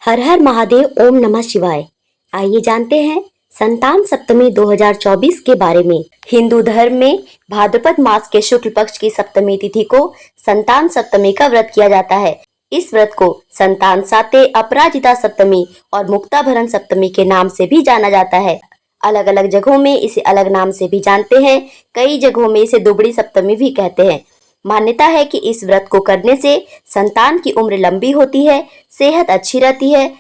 हर हर महादेव, ओम नमः शिवाय। आइए जानते हैं संतान सप्तमी 2024 के बारे में। हिंदू धर्म में भाद्रपद मास के शुक्ल पक्ष की सप्तमी तिथि को संतान सप्तमी का व्रत किया जाता है। इस व्रत को संतान साते, अपराजिता सप्तमी और मुक्ताभरण सप्तमी के नाम से भी जाना जाता है। अलग अलग जगहों में इसे अलग नाम से भी जानते हैं। कई जगहों में इसे दुबड़ी सप्तमी भी कहते हैं। मान्यता है कि इस व्रत को करने से संतान की उम्र लंबी होती है, सेहत अच्छी रहती है,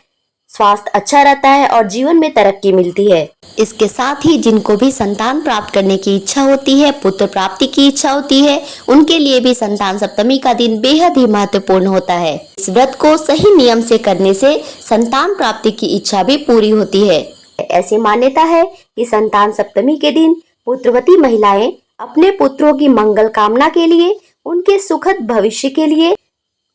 स्वास्थ्य अच्छा रहता है और जीवन में तरक्की मिलती है। इसके साथ ही जिनको भी संतान प्राप्त करने की इच्छा होती है, पुत्र प्राप्ति की इच्छा होती है, उनके लिए भी संतान सप्तमी का दिन बेहद ही महत्वपूर्ण होता है। इस व्रत को सही नियम से करने से संतान प्राप्ति की इच्छा भी पूरी होती है। ऐसी मान्यता है कि संतान सप्तमी के दिन पुत्रवती महिलाएं अपने पुत्रों की मंगल कामना के लिए, उनके सुखद भविष्य के लिए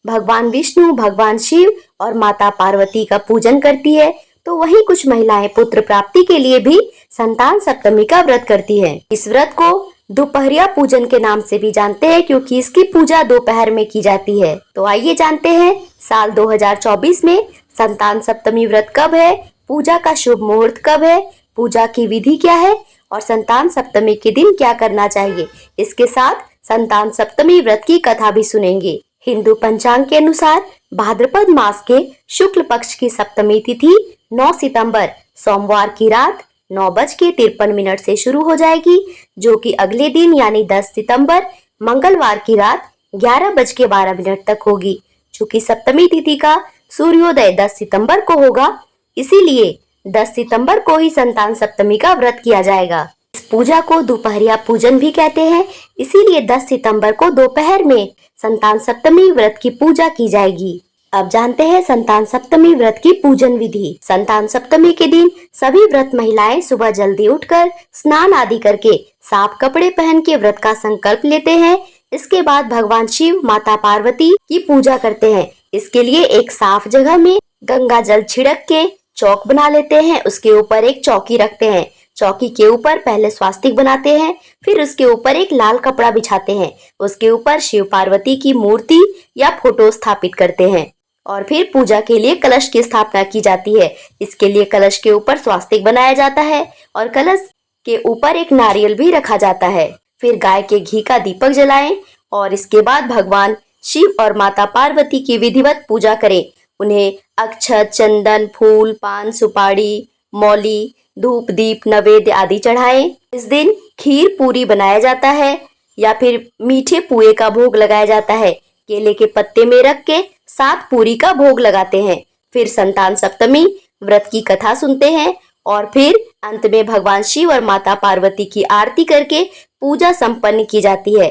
भगवान विष्णु, भगवान शिव और माता पार्वती का पूजन करती है। तो वहीं कुछ महिलाएं पुत्र प्राप्ति के लिए भी संतान सप्तमी का व्रत करती हैं। इस व्रत को दोपहरिया पूजन के नाम से भी जानते हैं, क्योंकि इसकी पूजा दोपहर में की जाती है। तो आइए जानते हैं साल 2024 में संतान सप्तमी व्रत कब है, पूजा का शुभ मुहूर्त कब है, पूजा की विधि क्या है और संतान सप्तमी के दिन क्या करना चाहिए। इसके साथ संतान सप्तमी व्रत की कथा भी सुनेंगे। हिंदू पंचांग के अनुसार भाद्रपद मास के शुक्ल पक्ष की सप्तमी तिथि 9 सितंबर सोमवार की रात 9:53 से शुरू हो जाएगी, जो कि अगले दिन यानी 10 सितंबर मंगलवार की रात 11:12 तक होगी। चूंकि सप्तमी तिथि का सूर्योदय 10 सितंबर को होगा, इसीलिए 10 सितंबर को ही संतान सप्तमी का व्रत किया जाएगा। इस पूजा को दोपहरिया पूजन भी कहते हैं, इसीलिए 10 सितंबर को दोपहर में संतान सप्तमी व्रत की पूजा की जाएगी। अब जानते हैं संतान सप्तमी व्रत की पूजन विधि। संतान सप्तमी के दिन सभी व्रत महिलाएं सुबह जल्दी उठकर स्नान आदि करके साफ कपड़े पहन के व्रत का संकल्प लेते हैं। इसके बाद भगवान शिव, माता पार्वती की पूजा करते हैं। इसके लिए एक साफ जगह में गंगा जल छिड़क के चौक बना लेते हैं। उसके ऊपर एक चौकी रखते हैं। चौकी के ऊपर पहले स्वास्तिक बनाते हैं, फिर उसके ऊपर एक लाल कपड़ा बिछाते हैं। उसके ऊपर शिव पार्वती की मूर्ति या फोटो स्थापित करते हैं और फिर पूजा के लिए कलश की स्थापना की जाती है। इसके लिए कलश के ऊपर स्वास्तिक बनाया जाता है और कलश के ऊपर एक नारियल भी रखा जाता है। फिर गाय के घी का दीपक जलाएं और इसके बाद भगवान शिव और माता पार्वती की विधिवत पूजा करें। उन्हें अक्षत, चंदन, फूल, पान, सुपारी, मौली, धूप, दीप, नैवेद्य आदि चढ़ाएं। इस दिन खीर पूरी बनाया जाता है या फिर मीठे पुए का भोग लगाया जाता है। केले के पत्ते में रख के 7 पूरी का भोग लगाते हैं। फिर संतान सप्तमी व्रत की कथा सुनते हैं और फिर अंत में भगवान शिव और माता पार्वती की आरती करके पूजा संपन्न की जाती है।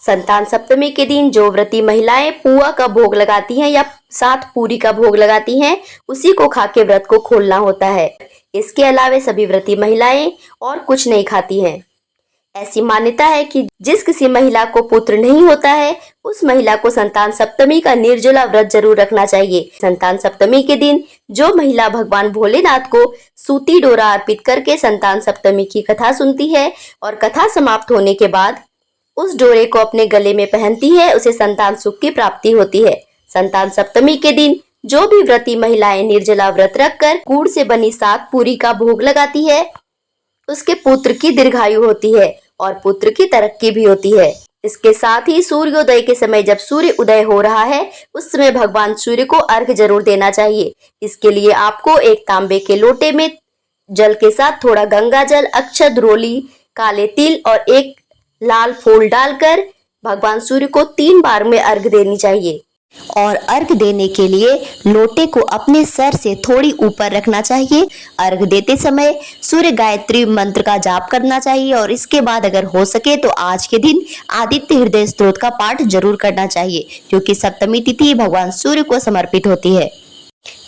संतान सप्तमी के दिन जो व्रती महिलाएं पुआ का भोग लगाती हैं या 7 पूरी का भोग लगाती हैं, उसी को खा के व्रत को खोलना होता है। इसके अलावा सभी व्रती महिलाएं और कुछ नहीं खाती हैं। ऐसी मान्यता है कि जिस किसी महिला को पुत्र नहीं होता है, उस महिला को संतान सप्तमी का निर्जला व्रत जरूर रखना चाहिए। संतान सप्तमी के दिन जो महिला भगवान भोलेनाथ को सूती डोरा अर्पित करके संतान सप्तमी की कथा सुनती है और कथा समाप्त होने के बाद उस डोरे को अपने गले में पहनती है, उसे संतान सुख की प्राप्ति होती है। संतान सप्तमी के दिन जो भी व्रती महिलाएं निर्जला व्रत रखकर गुड़ से बनी 7 पूरी का भोग लगाती है, उसके पुत्र की दीर्घायु होती है और पुत्र की तरक्की भी होती है। इसके साथ ही सूर्योदय के समय, जब सूर्य उदय हो रहा है, उस समय भगवान सूर्य को अर्घ्य जरूर देना चाहिए। इसके लिए आपको एक तांबे के लोटे में जल के साथ थोड़ा गंगा जल, अक्षत, रोली, काले तिल और एक लाल फूल डालकर भगवान सूर्य को 3 बार में अर्घ्य देनी चाहिए। और अर्घ्य देने के लिए लोटे को अपने सर से थोड़ी ऊपर रखना चाहिए। अर्घ्य देते समय सूर्य गायत्री मंत्र का जाप करना चाहिए और इसके बाद अगर हो सके तो आज के दिन आदित्य हृदय स्तोत्र का पाठ जरूर करना चाहिए, क्योंकि सप्तमी तिथि भगवान सूर्य को समर्पित होती है।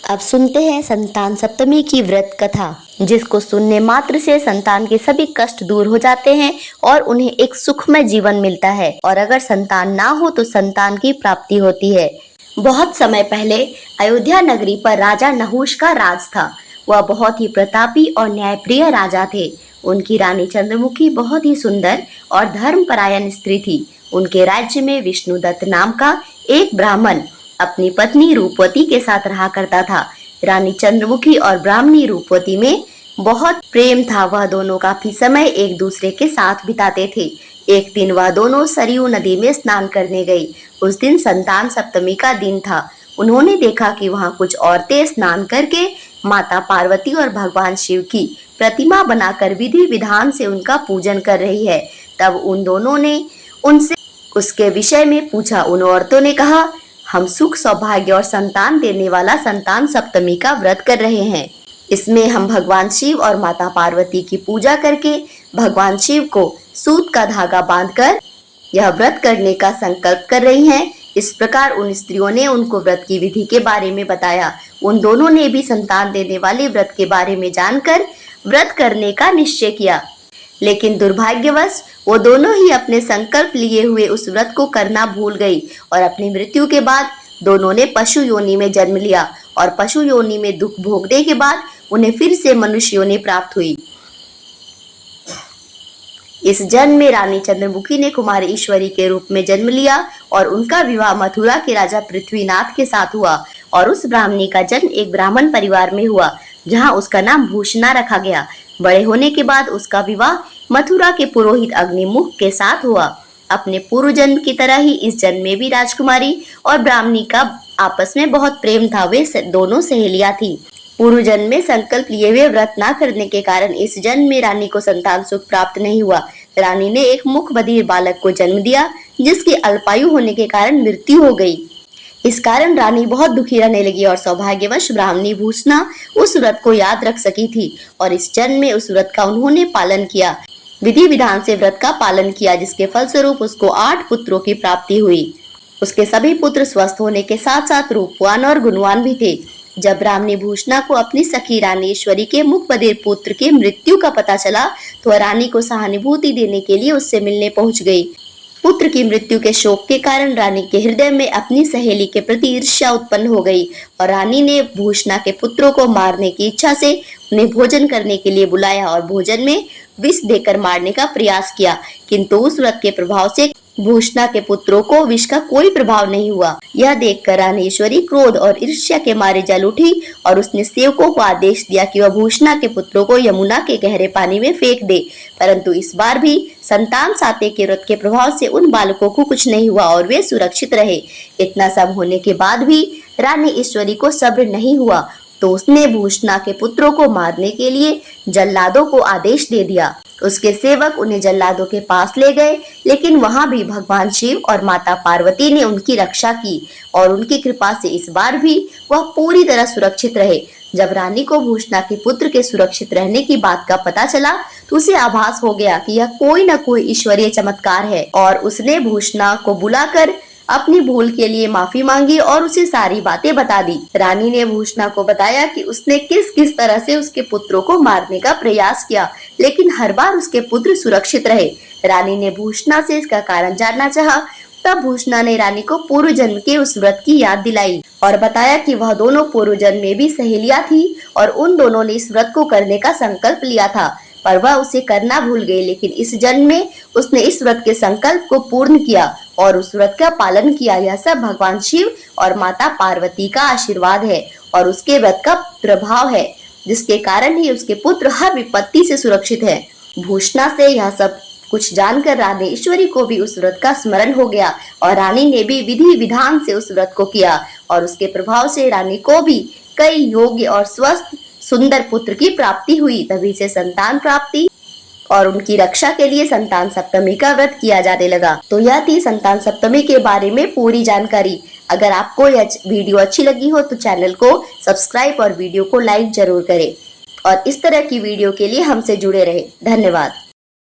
अब सुनते हैं संतान सप्तमी की व्रत कथा, जिसको सुनने मात्र से संतान के सभी कष्ट दूर हो जाते हैं और उन्हें एक सुखमय जीवन मिलता है। और अगर संतान ना हो तो संतान की प्राप्ति होती है। बहुत समय पहले अयोध्या नगरी पर राजा नहुष का राज था। वह बहुत ही प्रतापी और न्यायप्रिय राजा थे। उनकी रानी चंद्रमुखी बहुत ही सुंदर और धर्मपरायण स्त्री थी। उनके राज्य में विष्णुदत्त नाम का एक ब्राह्मण अपनी पत्नी रूपवती के साथ रहा करता था। रानी चंद्रमुखी और ब्राह्मणी रूपवती में बहुत प्रेम था। वह दोनों काफी समय एक दूसरे के साथ बिताते थे। एक दिन वह दोनों सरयू नदी में स्नान करने गई। उस दिन संतान सप्तमी का दिन था। उन्होंने देखा कि वहां कुछ औरतें स्नान करके माता पार्वती और भगवान शिव की प्रतिमा बनाकर विधि विधान से उनका पूजन कर रही है। तब उन दोनों ने उनसे उसके विषय में पूछा। उन औरतों ने कहा, हम सुख सौभाग्य और संतान देने वाला संतान सप्तमी का व्रत कर रहे हैं। इसमें हम भगवान शिव और माता पार्वती की पूजा करके भगवान शिव को सूत का धागा बांधकर यह व्रत करने का संकल्प कर रही हैं। इस प्रकार उन स्त्रियों ने उनको व्रत की विधि के बारे में बताया। उन दोनों ने भी संतान देने वाले व्रत के बारे में जानकर व्रत करने का निश्चय किया, लेकिन दुर्भाग्यवश वो दोनों ही अपने संकल्प लिए हुए उस व्रत को करना भूल गई और अपनी मृत्यु के बाद दोनों ने पशु योनि में जन्म लिया और पशु योनि में दुख भोगने के बाद उन्हें फिर से मनुष्य योनि प्राप्त हुई। इस जन्म में रानी चंद्रमुखी ने कुमारी ईश्वरी के रूप में जन्म लिया और उनका विवाह मथुरा के राजा पृथ्वीनाथ के साथ हुआ और उस ब्राह्मणी का जन्म एक ब्राह्मण परिवार में हुआ, जहां उसका नाम भूषणा रखा गया। बड़े होने के बाद उसका विवाह मथुरा के पुरोहित अग्निमुख के साथ हुआ। अपने पूर्व जन्म की तरह ही इस जन्म में भी राजकुमारी और ब्राह्मणी का आपस में बहुत प्रेम था। वे दोनों सहेलियां थी। पूर्व जन्म में संकल्प लिए हुए व्रत न करने के कारण इस जन्म में रानी को संतान सुख प्राप्त नहीं हुआ। रानी ने एक मुख बधिर बालक को जन्म दिया, जिसकी अल्पायु होने के कारण मृत्यु हो गई। इस कारण रानी बहुत दुखी रहने लगी और सौभाग्यवश ब्राह्मणी भूषणा उस व्रत को याद रख सकी थी और इस जन्म में उस व्रत का उन्होंने पालन किया, विधि विधान से व्रत का पालन किया, जिसके फलस्वरूप उसको 8 पुत्रों की प्राप्ति हुई। उसके सभी पुत्र स्वस्थ होने के साथ साथ रूपवान और गुणवान भी थे। जब ब्राह्मणी भूषणा को अपनी सखी रानी ईश्वरी के मुख बधिर पुत्र की मृत्यु का पता चला तो वह रानी को सहानुभूति देने के लिए उससे मिलने पहुंच गई। पुत्र की मृत्यु के शोक के कारण रानी के हृदय में अपनी सहेली के प्रति ईर्ष्या उत्पन्न हो गई और रानी ने भूषणा के पुत्रों को मारने की इच्छा से उन्हें भोजन करने के लिए बुलाया और भोजन में विष देकर मारने का प्रयास किया, किंतु उस व्रत के प्रभाव से भूषणा के पुत्रों को विष का कोई प्रभाव नहीं हुआ। यह देखकर रानी ईश्वरी क्रोध और ईर्ष्या के मारे जल उठी और उसने सेवकों को आदेश दिया कि वह भूषणा के पुत्रों को यमुना के गहरे पानी में फेंक दे। परंतु इस बार भी संतान साते के व्रत के प्रभाव से उन बालकों को कुछ नहीं हुआ और वे सुरक्षित रहे। इतना सब होने के बाद भी रानी ईश्वरी को सब्र नहीं हुआ तो उसने भूषणा के पुत्रों को मारने के लिए जल्लादों को आदेश दे दिया। उसके सेवक उन्हें जल्लादों के पास ले गए, लेकिन वहां भी भगवान शिव और माता पार्वती ने उनकी रक्षा की और उनकी कृपा से इस बार भी वह पूरी तरह सुरक्षित रहे। जब रानी को भूषणा के पुत्र के सुरक्षित रहने की बात का पता चला तो उसे आभास हो गया कि यह कोई न कोई ईश्वरीय चमत्कार है और उसने भूषणा को बुलाकर अपनी भूल के लिए माफी मांगी और उसे सारी बातें बता दी। रानी ने भूषणा को बताया कि उसने किस किस तरह से उसके पुत्रों को मारने का प्रयास किया, लेकिन हर बार उसके पुत्र सुरक्षित रहे। रानी ने भूषणा से इसका कारण जानना चाहा। तब भूषणा ने रानी को पूर्व जन्म के उस व्रत की याद दिलाई और बताया कि वह दोनों पूर्व जन्म में भी सहेलियां थी और उन दोनों ने इस व्रत को करने का संकल्प लिया था, पर वह उसे करना भूल गई। लेकिन इस जन्म में उसने इस व्रत के संकल्प को पूर्ण किया और उस व्रत का पालन किया। यह सब भगवान शिव और माता पार्वती का आशीर्वाद है और उसके व्रत का प्रभाव है, जिसके कारण ही उसके पुत्र हर विपत्ति से सुरक्षित है। भूषणा से यह सब कुछ जानकर रानी ईश्वरी को भी उस व्रत का स्मरण हो गया और रानी ने भी विधि विधान से उस व्रत को किया और उसके प्रभाव से रानी को भी कई योग्य और स्वस्थ सुंदर पुत्र की प्राप्ति हुई। तभी से संतान प्राप्ति और उनकी रक्षा के लिए संतान सप्तमी का व्रत किया जाने लगा। तो यह थी संतान सप्तमी के बारे में पूरी जानकारी। अगर आपको यह वीडियो अच्छी लगी हो तो चैनल को सब्सक्राइब और वीडियो को लाइक जरूर करें और इस तरह की वीडियो के लिए हमसे जुड़े रहे। धन्यवाद।